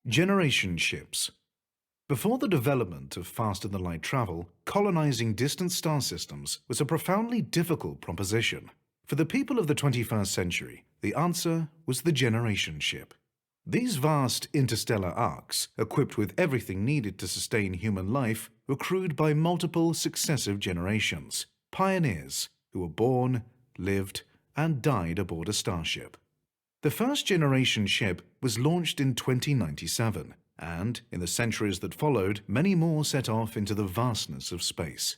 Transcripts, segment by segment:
Generation ships. Before the development of faster-than-light travel, colonizing distant star systems was a profoundly difficult proposition. For the people of the 21st century, the answer was the generation ship. These vast interstellar arcs, equipped with everything needed to sustain human life, were crewed by multiple successive generations, pioneers who were born, lived, and died aboard a starship. The first generation ship was launched in 2097, and in the centuries that followed, many more set off into the vastness of space.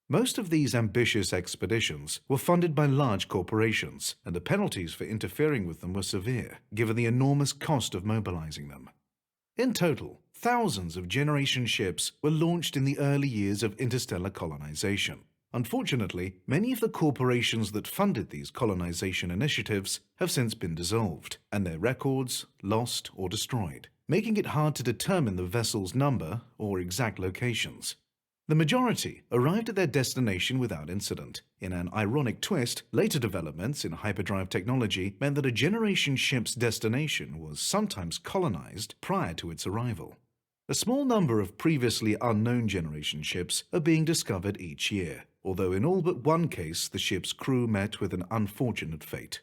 Most of these ambitious expeditions were funded by large corporations, and the penalties for interfering with them were severe, given the enormous cost of mobilizing them. In total, thousands of generation ships were launched in the early years of interstellar colonization. Unfortunately, many of the corporations that funded these colonization initiatives have since been dissolved, and their records lost or destroyed, making it hard to determine the vessel's number or exact locations. The majority arrived at their destination without incident. In an ironic twist, later developments in hyperdrive technology meant that a generation ship's destination was sometimes colonized prior to its arrival. A small number of previously unknown generation ships are being discovered each year, although in all but one case the ship's crew met with an unfortunate fate.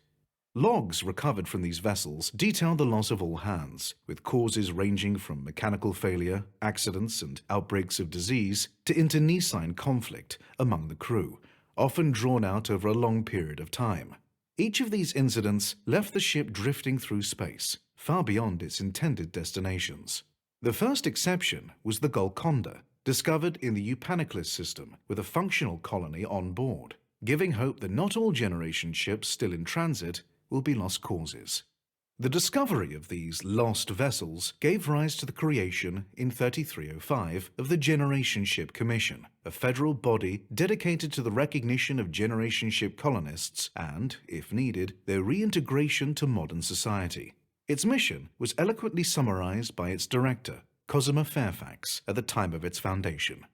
Logs recovered from these vessels detail the loss of all hands, with causes ranging from mechanical failure, accidents, and outbreaks of disease to internecine conflict among the crew, often drawn out over a long period of time. Each of these incidents left the ship drifting through space, far beyond its intended destinations. The first exception was the Golconda, discovered in the Eupaniclis system with a functional colony on board, giving hope that not all generation ships still in transit will be lost causes. The discovery of these lost vessels gave rise to the creation in 3305 of the Generation Ship Commission, a federal body dedicated to the recognition of generation ship colonists and, if needed, their reintegration to modern society. Its mission was eloquently summarized by its director, Cosima Fairfax, at the time of its foundation.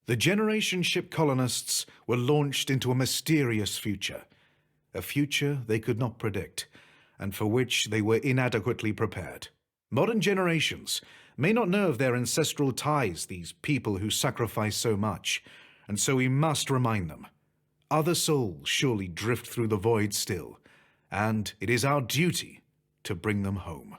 The generation ship colonists were launched into a mysterious future, a future they could not predict, and for which they were inadequately prepared. Modern generations may not know of their ancestral ties, these people who sacrifice so much, and so we must remind them. Other souls surely drift through the void still, and it is our duty to bring them home.